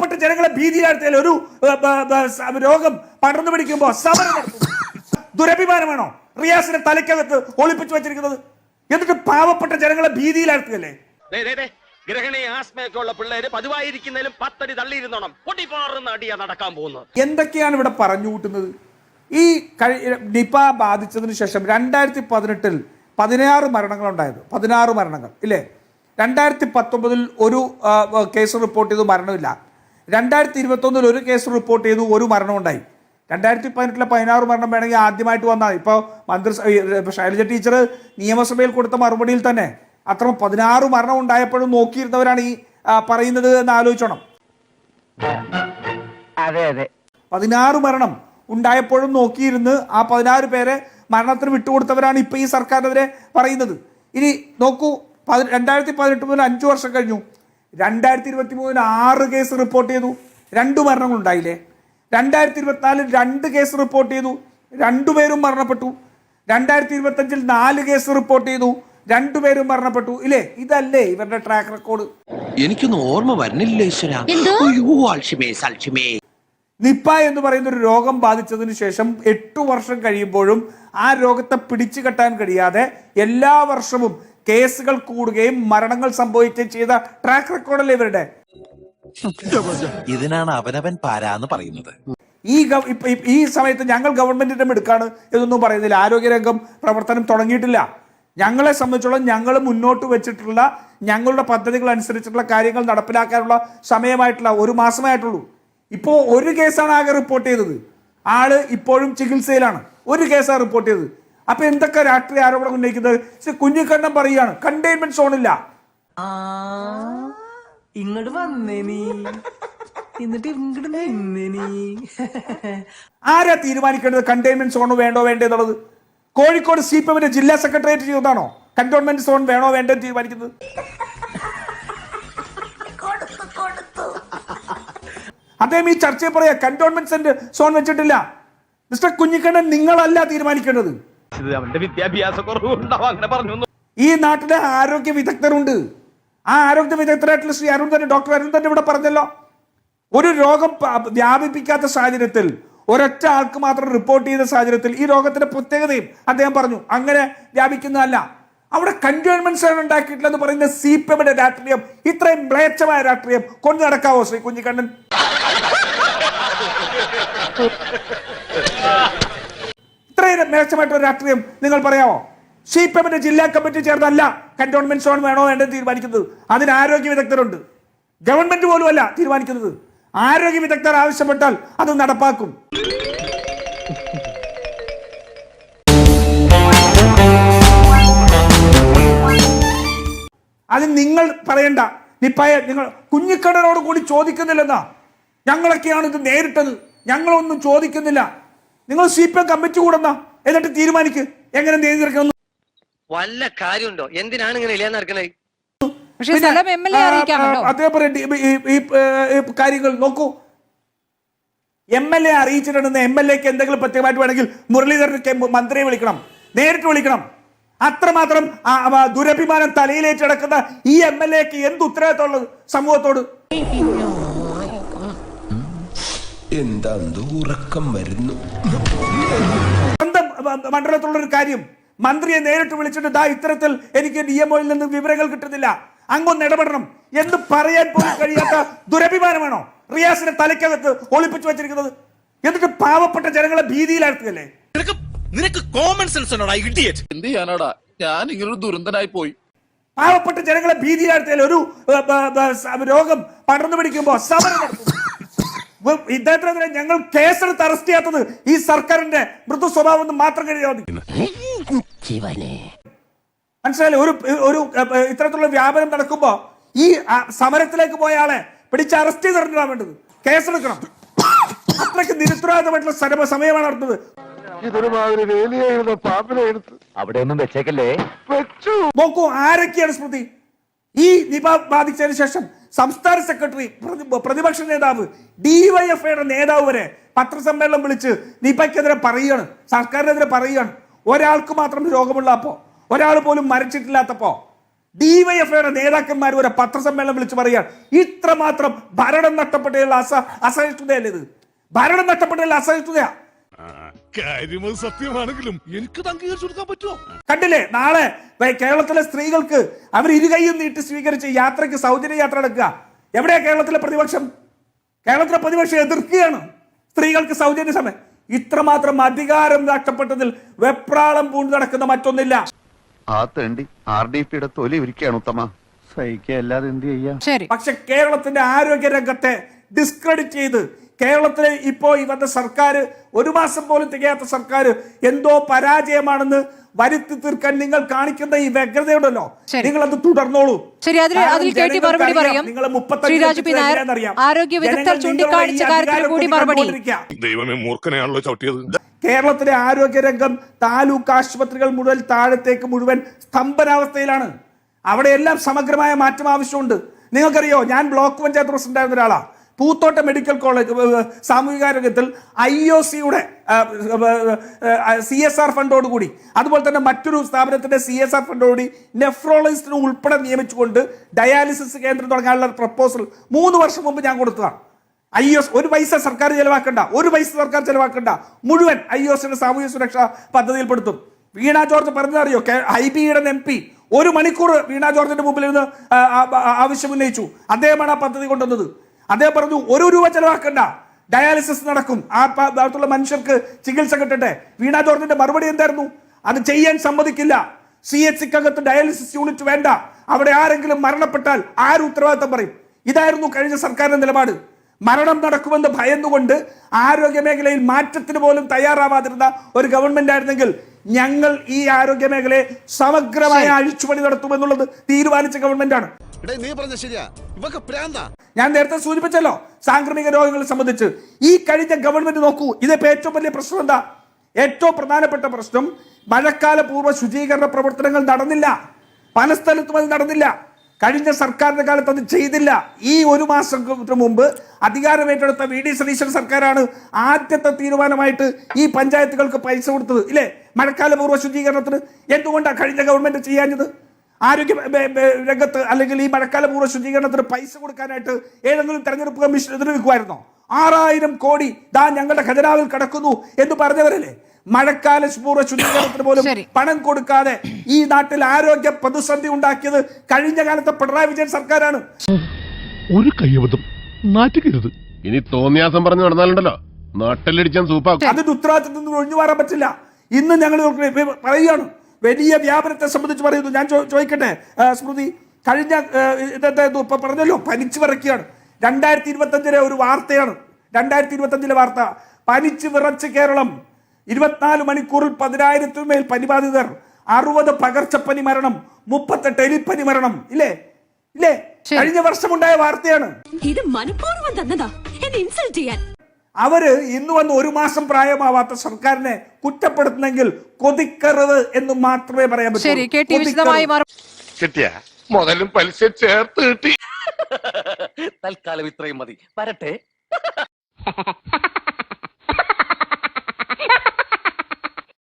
പാവപ്പെട്ട ജനങ്ങളെ ഭീതിയിലാഴ്ത്തിയാൽ ഒരു രോഗം പടർന്നു പിടിക്കുമ്പോൾ സമരം നടത്തും. ദുരഭിമാനമാണോ റിയാസിനെ തലയ്ക്കകത്ത് ഒളിപ്പിച്ചു വെച്ചിരിക്കുന്നത്? എന്നിട്ട് പാവപ്പെട്ട ജനങ്ങളെ ഭീതിയിലാഴ്ത്തുകയല്ലേ? ഗ്രഹണി ആസ്മയൊക്കെ ഉള്ള പിള്ളേര് പതിവായിരിക്കുന്നതിലും 10 അടി തള്ളിയിരുന്നോണം പൊട്ടിപ്പാറുന്ന അടിയാ നടക്കാൻ പോകുന്നത്. എന്തൊക്കെയാണ് ഇവിടെ പറഞ്ഞു കൂട്ടുന്നത്? ഈ നിപ ബാധിച്ചതിന് ശേഷം 2018 16 മരണങ്ങളുണ്ടായത്. 16 മരണങ്ങൾ ഇല്ലേ? 2019 ഒരു കേസ് റിപ്പോർട്ട് ചെയ്തു, മരണമില്ല. 2021 ഒരു കേസ് റിപ്പോർട്ട് ചെയ്തു, ഒരു മരണം ഉണ്ടായി. 2018 16 മരണം വേണമെങ്കിൽ ആദ്യമായിട്ട് വന്നാൽ ഇപ്പോൾ ശൈലജ ടീച്ചർ നിയമസഭയിൽ കൊടുത്ത മറുപടിയിൽ തന്നെ അത്ര 16 മരണം ഉണ്ടായപ്പോഴും നോക്കിയിരുന്നവരാണ് ഈ പറയുന്നത് എന്ന് ആലോചിച്ചോണം. 16 മരണം ഉണ്ടായപ്പോഴും നോക്കിയിരുന്ന് ആ 16 പേരെ മരണത്തിന് വിട്ടുകൊടുത്തവരാണ് ഇപ്പൊ ഈ സർക്കാരിനെതിരെ പറയുന്നത്. ഇനി നോക്കൂ, 2018 മുതൽ 5 വർഷം കഴിഞ്ഞു. 2023 6 കേസ് റിപ്പോർട്ട് ചെയ്തു, 2 മരണങ്ങൾ ഉണ്ടായില്ലേ? 2024 2 കേസ് റിപ്പോർട്ട് ചെയ്തു, 2 പേരും മരണപ്പെട്ടു. 2025 4 കേസ് റിപ്പോർട്ട് ചെയ്തു, 2 പേരും മരണപ്പെട്ടു ഇല്ലേ? ഇതല്ലേ ഇവരുടെ ട്രാക്ക് റെക്കോർഡ്? എനിക്കൊന്നും ഓർമ്മ വരുന്നില്ല. നിപ്പ എന്ന് പറയുന്ന ഒരു രോഗം ബാധിച്ചതിന് ശേഷം 8 വർഷം കഴിയുമ്പോഴും ആ രോഗത്തെ പിടിച്ചു കെട്ടാൻ കഴിയാതെ എല്ലാ വർഷവും കേസുകൾ കൂടുകയും മരണങ്ങൾ സംഭവിക്കുകയും ചെയ്ത ട്രാക്ക് റെക്കോർഡല്ലേ ഇവരുടെ? ഇതിനാണ് അവനവൻ പാരാന്ന് പറയുന്നത്. ഈ സമയത്ത് ഞങ്ങൾ ഗവൺമെന്റിന്റെ മിടുക്കാണ് എന്നൊന്നും പറയുന്നില്ല. ആരോഗ്യരംഗം പ്രവർത്തനം തുടങ്ങിയിട്ടില്ല. ഞങ്ങളെ സംബന്ധിച്ചോളം ഞങ്ങൾ മുന്നോട്ട് വെച്ചിട്ടുള്ള ഞങ്ങളുടെ പദ്ധതികൾ അനുസരിച്ചിട്ടുള്ള കാര്യങ്ങൾ നടപ്പിലാക്കാനുള്ള സമയമായിട്ടുള്ള 1 മാസമായിട്ടുള്ളൂ. ഇപ്പോൾ 1 കേസാണ് ആകെ റിപ്പോർട്ട് ചെയ്തത്. ആള് ഇപ്പോഴും ചികിത്സയിലാണ്. 1 കേസാണ് റിപ്പോർട്ട് ചെയ്തത്. അപ്പൊ എന്തൊക്കെ രാഷ്ട്രീയ ആരോപണം ഉന്നയിക്കുന്നത്? കുഞ്ഞിക്കണ്ണൻ പറയുകയാണ് കണ്ടെയ്ൻമെന്റ് സോണില്ല. ഇങ്ങോട്ട് വന്നേനി എന്നിട്ട് ഇങ്ങോട്ട് നിന്നേനി. ആരാ തീരുമാനിക്കേണ്ടത് കണ്ടെയ്ൻമെന്റ് സോൺ വേണ്ടോ വേണ്ടേ എന്നുള്ളത്? കോഴിക്കോട് CPM ജില്ലാ സെക്രട്ടേറിയറ്റ് ചെയ്തതാണോ കണ്ടെയ്ൻമെന്റ് സോൺ വേണോ വേണ്ടോ തീരുമാനിക്കുന്നത്? അദ്ദേഹം ഈ ചർച്ചയിൽ പറയാ കണ്ടെയ്ൻമെന്റ് സോൺ വെച്ചിട്ടില്ല. മിസ്റ്റർ കുഞ്ഞിക്കണ്ണൻ, നിങ്ങളല്ല തീരുമാനിക്കേണ്ടത്. ഈ നാട്ടിലെ ആരോഗ്യ വിദഗ്ധരുണ്ട്. ആ ആരോഗ്യ വിദഗ്ധരായിട്ടുള്ള ശ്രീ അരുൺ തന്നെ, ഡോക്ടർ അരുൺ തന്നെ ഇവിടെ പറഞ്ഞല്ലോ, ഒരു രോഗം വ്യാപിപ്പിക്കാത്ത സാഹചര്യത്തിൽ, ഒരൊറ്റ ആൾക്ക് മാത്രം റിപ്പോർട്ട് ചെയ്ത സാഹചര്യത്തിൽ ഈ രോഗത്തിന്റെ പ്രത്യേകതയും അദ്ദേഹം പറഞ്ഞു അങ്ങനെ വ്യാപിക്കുന്നതല്ല. അവിടെ കണ്ടെയ്ൻമെന്റ് സോൺ ഉണ്ടാക്കിയിട്ടില്ലെന്ന് പറയുന്ന CPM രാഷ്ട്രീയം, ഇത്രയും മ്ലേച്ഛമായ രാഷ്ട്രീയം കൊണ്ടു നടക്കാവോ ശ്രീ കുഞ്ഞിക്കണ്ണൻ? ഇത്രയും മേച്ചമായിട്ടുള്ള രാഷ്ട്രീയം നിങ്ങൾ പറയാമോ? CPM ജില്ലാ കമ്മിറ്റി ചേർന്നല്ല കണ്ടെയ്ൻമെന്റ് സോൺ വേണോ വേണ്ടെന്ന് തീരുമാനിക്കുന്നത്. അതിന് ആരോഗ്യ വിദഗ്ധരുണ്ട്. ഗവൺമെന്റ് പോലും അല്ല തീരുമാനിക്കുന്നത്. ആരോഗ്യ വിദഗ്ധർ ആവശ്യപ്പെട്ടാൽ അത് നടപ്പാക്കും. അത് നിങ്ങൾ പറയണ്ട. നിങ്ങൾ കുഞ്ഞിക്കണ്ണനോട് കൂടി ചോദിക്കുന്നില്ലെന്നാ. ഞങ്ങളൊക്കെയാണ് ഇത് നേരിട്ടത്, ഞങ്ങളൊന്നും ചോദിക്കുന്നില്ല. നിങ്ങൾ CPM കമ്മിറ്റി കൂടുന്ന എന്നിട്ട് തീരുമാനിക്ക് എങ്ങനെ നിയന്ത്രിക്കണം. വല്ല കാര്യമുണ്ടോ? എന്തിനാണ് ഇങ്ങനെ ഇല്ലാന്ന് നടക്കണേ? അതേപോലെ ഈ കാര്യങ്ങൾ നോക്കൂ. MLA അറിയിച്ചിട്ടുണ്ടെന്ന് MLAക്ക് എന്തെങ്കിലും പ്രത്യേകമായിട്ട് വേണമെങ്കിൽ മുരളീധരൻ മന്ത്രിയെ വിളിക്കണം, നേരിട്ട് വിളിക്കണം. അത്രമാത്രം ദുരഭിമാനം തലയിലേറ്റടക്കുന്ന ഈ MLAക്ക് എന്ത് ഉത്തരവാദിത്തമുള്ളത് സമൂഹത്തോട്? എന്താ ഉറക്കം വരുന്നു? സ്വന്തം മണ്ഡലത്തിലുള്ള ഒരു കാര്യം മന്ത്രിയെ നേരിട്ട് വിളിച്ചിട്ട് ദാ ഇത്തരത്തിൽ എനിക്ക് DMOയിൽ നിന്ന് വിവരങ്ങൾ കിട്ടുന്നില്ല, അങ്ങൊന്ന് ഇടപെടണം എന്ന് പറയാൻ പോലും കഴിയാത്ത ദുരഭിമാനമാണോ റിയാസിനെ തലയ്ക്കകത്ത് ഒളിപ്പിച്ചു വെച്ചിരിക്കുന്നത്? എന്നിട്ട് പാവപ്പെട്ട ജനങ്ങളെ ഭീതിയിലാഴ്ത്തുകയല്ലേ? നിനക്ക് കോമൺ സെൻസ് ഉണ്ടോടാ ഇഡിയറ്റ്? എന്ത് ചെയ്യാനാടാ, ഞാൻ ഇങ്ങനൊരു ദുരന്തനായി പോയി. പാവപ്പെട്ട ജനങ്ങളെ ഭീതിയിലാഴ്ത്തിയാൽ ഒരു രോഗം പടർന്നു പിടിക്കുമ്പോൾ സമരം നടത്തും. ഇദ്ദേഹത്തിനെതിരെ ഞങ്ങൾ കേസെടുത്ത് അറസ്റ്റ് ചെയ്യാത്തത് ഈ സർക്കാരിന്റെ മൃദു സ്വഭാവം മാത്രം കഴിയാൽ മതി. മനസ്സിലായില്ലേ? ഒരു ഇത്തരത്തിലുള്ള വ്യാപനം നടക്കുമ്പോ ഈ സമരത്തിലേക്ക് പോയ ആളെ പിടിച്ച് അറസ്റ്റ് ചെയ്തിടാൻ വേണ്ടത്, കേസെടുക്കണം. അത്രയ്ക്ക് നിരുത്തരവാദിത്തമായിട്ടുള്ള സമയമാണ് നടത്തുന്നത്. നോക്കൂ ആരൊക്കെയാണ് സ്മൃതി ഈ നിപ ബാധിച്ചതിന് ശേഷം സംസ്ഥാന സെക്രട്ടറി, പ്രതിപക്ഷ നേതാവ്, DYFIയുടെ നേതാവ് വരെ പത്രസമ്മേളനം വിളിച്ച് നിപയ്ക്കെതിരെ പറയുകയാണ്, സർക്കാരിനെതിരെ പറയുകയാണ്. ഒരാൾക്ക് മാത്രം രോഗമുള്ളപ്പോ, ഒരാൾ പോലും മരിച്ചിട്ടില്ലാത്തപ്പോ ഡിവൈഎഫ്ഐയുടെ നേതാക്കന്മാർ വരെ പത്രസമ്മേളനം വിളിച്ച് പറയുകയാണ് ഇത്രമാത്രം ഭരണം നഷ്ടപ്പെട്ടതിലുള്ള അസഹിഷ്ണുതയല്ലേ ഇത്? ഭരണം നഷ്ടപ്പെട്ടതിലുള്ള അസഹിഷ്ണുതയാ. കാര്യമത് സത്യമാണെങ്കിലും എനിക്ക് അംഗീകരിച്ചു കൊടുക്കാൻ പറ്റുമോ? കണ്ടില്ലേ, നാളെ കേരളത്തിലെ സ്ത്രീകൾക്ക് അവർ ഇരുകൈയും നീട്ടി സ്വീകരിച്ച് യാത്രയ്ക്ക് സൗജന്യ യാത്ര നടക്കുക. എവിടെയാ കേരളത്തിലെ പ്രതിപക്ഷം? കേരളത്തിലെ പ്രതിപക്ഷം എതിർക്കുകയാണ് സ്ത്രീകൾക്ക് സൗജന്യ സമയം. ഇത്രമാത്രം അധികാരം നഷ്ടപ്പെട്ടതിൽ വെപ്രാളം പൂണ്ട് നടക്കുന്ന മറ്റൊന്നില്ല. ആ തേണ്ടി RDPയുടെ തൊലി ഒരുക്കുകയാണ് ഉത്തമ. സഹിക്കല്ലാതെ എന്ത് ചെയ്യാ? പക്ഷെ കേരളത്തിന്റെ ആരോഗ്യ രംഗത്തെ ഡിസ്ക്രെഡിറ്റ് ചെയ്ത് കേരളത്തിലെ ഇപ്പോ ഇവരുടെ സർക്കാർ, ഒരു മാസം പോലും തികയാത്ത സർക്കാർ എന്തോ പരാജയമാണെന്ന് വരുത്തി തീർക്കാൻ നിങ്ങൾ കാണിക്കുന്ന ഈ വ്യഗ്രതയുണ്ടല്ലോ, നിങ്ങൾ അത് തുടർന്നോളൂ. ദൈവമേ, മൂർഖനെയാണല്ലോ ചവിട്ടിയത്. കേരളത്തിലെ ആരോഗ്യരംഗം താലൂക്ക് ആശുപത്രികൾ മുതൽ താഴത്തേക്ക് മുഴുവൻ സ്തംഭനാവസ്ഥയിലാണ്. അവിടെയെല്ലാം സമഗ്രമായ മാറ്റം ആവശ്യമുണ്ട്. നിങ്ങൾക്കറിയോ, ഞാൻ ബ്ലോക്ക് പഞ്ചായത്ത് പ്രസിഡന്റ് ആയിരുന്ന ഒരാളാണ്. പൂത്തോട്ട മെഡിക്കൽ കോളേജ് സാമൂഹികാരോഗ്യത്തിൽ IOCയുടെ CSR ഫണ്ടോടുകൂടി, അതുപോലെ തന്നെ മറ്റൊരു സ്ഥാപനത്തിന്റെ CSR ഫണ്ടോടുകൂടി നെഫ്രോളജിസ്റ്റിന് ഉൾപ്പെടെ നിയമിച്ചുകൊണ്ട് ഡയാലിസിസ് കേന്ദ്രം തുടങ്ങാനുള്ള പ്രപ്പോസൽ 3 വർഷം മുമ്പ് ഞാൻ കൊടുത്തതാണ്. ഒരു പൈസ സർക്കാർ ചെലവാക്കണ്ട, മുഴുവൻ IOCയുടെ സാമൂഹ്യ സുരക്ഷാ പദ്ധതിയിൽപ്പെടുത്തും. വീണ ജോർജ് പറഞ്ഞതറിയോ? IBയുടെ MP 1 മണിക്കൂർ വീണ ജോർജിന്റെ മുമ്പിൽ ഇരുന്ന് ആവശ്യം ഉന്നയിച്ചു. അദ്ദേഹമാണ് ആ പദ്ധതി കൊണ്ടുവന്നത്. അദ്ദേഹം പറഞ്ഞു 1 രൂപ ചെലവാക്കണ്ട, ഡയാലിസിസ് നടക്കും, ആ ഭാഗത്തുള്ള മനുഷ്യർക്ക് ചികിത്സ കിട്ടട്ടെ. വീണ ജോർജിന്റെ മറുപടി എന്തായിരുന്നു? അത് ചെയ്യാൻ സമ്മതിക്കില്ല. CHCക്കകത്ത് ഡയാലിസിസ് യൂണിറ്റ് വേണ്ട, അവിടെ ആരെങ്കിലും മരണപ്പെട്ടാൽ ആര് ഉത്തരവാദിത്തം പറയും? ഇതായിരുന്നു കഴിഞ്ഞ സർക്കാരിന്റെ നിലപാട്. മരണം നടക്കുമെന്ന് ഭയന്നുകൊണ്ട് ആരോഗ്യ മേഖലയിൽ മാറ്റത്തിന് പോലും തയ്യാറാവാതിരുന്ന ഒരു ഗവൺമെന്റ് ആയിരുന്നെങ്കിൽ ഞങ്ങൾ ഈ ആരോഗ്യ മേഖലയെ സമഗ്രമായ അഴിച്ചുപണി നടത്തുമെന്നുള്ളത് തീരുമാനിച്ച ഗവൺമെന്റാണ്. ഞാൻ നേരത്തെ സൂചിപ്പിച്ചല്ലോ, സാംക്രമിക രോഗങ്ങളെ സംബന്ധിച്ച് ഈ കഴിഞ്ഞ ഗവൺമെന്റ് നോക്കൂ. ഇതിപ്പോ ഏറ്റവും വലിയ പ്രശ്നം എന്താ? ഏറ്റവും പ്രധാനപ്പെട്ട പ്രശ്നം മഴക്കാല പൂർവ്വ ശുചീകരണ പ്രവർത്തനങ്ങൾ നടന്നില്ല. പല സ്ഥലത്തും അത് നടന്നില്ല. കഴിഞ്ഞ സർക്കാരിന്റെ കാലത്ത് അത് ചെയ്തില്ല. ഈ 1 മാസം മുമ്പ് അധികാരമേറ്റെടുത്ത VD സതീശൻ സർക്കാരാണ് ആദ്യത്തെ തീരുമാനമായിട്ട് ഈ പഞ്ചായത്തുകൾക്ക് പൈസ കൊടുത്തത്, ഇല്ലേ? മഴക്കാല പൂർവ്വ ശുചീകരണത്തിന്. എന്തുകൊണ്ടാണ് കഴിഞ്ഞ ഗവൺമെന്റ് ചെയ്യാഞ്ഞത്? ആരോഗ്യ രംഗത്ത് അല്ലെങ്കിൽ ഈ മഴക്കാല പൂർവ്വ ശുചീകരണത്തിന് പൈസ കൊടുക്കാനായിട്ട് ഏതെങ്കിലും തെരഞ്ഞെടുപ്പ് കമ്മീഷൻ എതിർക്കുമായിരുന്നോ? 6000 കോടി ദാ ഞങ്ങളുടെ ഖജനാവിൽ കിടക്കുന്നു എന്ന് പറഞ്ഞവരല്ലേ? മഴക്കാല പൂർവ്വ ശുചീകരണത്തിന് പോലും പണം കൊടുക്കാതെ ഈ നാട്ടിൽ ആരോഗ്യ പ്രതിസന്ധി ഉണ്ടാക്കിയത് കഴിഞ്ഞ കാലത്തെ പിണറായി വിജയൻ സർക്കാരാണ്. ഒരു കയ്യബദ്ധം നാറ്റുകരുത്. ഇനി തോന്നിയാസം പറഞ്ഞു നടന്നാലുണ്ടല്ലോ നാട്ടിലടിച്ചാൻ സൂപ്പാക്കും. അതിന്റെ ഉത്തരവാദിത്തത്തിൽ നിന്ന് ഒഴിഞ്ഞു മാറാൻ പറ്റില്ല. ഇന്ന് ഞങ്ങൾ പറയുകയാണ്, വലിയ വ്യാപനത്തെ സംബന്ധിച്ച് പറയുന്നു. ഞാൻ ചോദിക്കട്ടെ സ്മൃതി, കഴിഞ്ഞ ഇപ്പൊ പറഞ്ഞല്ലോ, പനിച്ചു വിറയ്ക്കുകയാണ്. 2025 ഒരു വാർത്തയാണ്, 2025 വാർത്ത. പനിച്ചു വിറച്ച് കേരളം, 24 മണിക്കൂറിൽ 10,000 മേൽ പനിബാധിതർ, 60 പകർച്ചപ്പനി മരണം, 38 എലിപ്പനി മരണം. ഇല്ലേ? കഴിഞ്ഞ വർഷമുണ്ടായ വാർത്തയാണ്. ഇത് മനഃപൂർവ്വം തന്നതാ എന്നെ ഇൻസൾട്ട് ചെയ്യാൻ. അവര് ഇന്ന് വന്ന് 1 മാസം പ്രായമാവാത്ത സർക്കാരിനെ കുറ്റപ്പെടുത്തുന്നെങ്കിൽ കൊതിക്കരുത് എന്ന് മാത്രമേ പറയാൻ പറ്റൂ. കിട്ടിയ മുതലും പലിശ ചേർത്ത് കിട്ടി. തൽക്കാലം ഇത്രയും മതി. വരട്ടെ.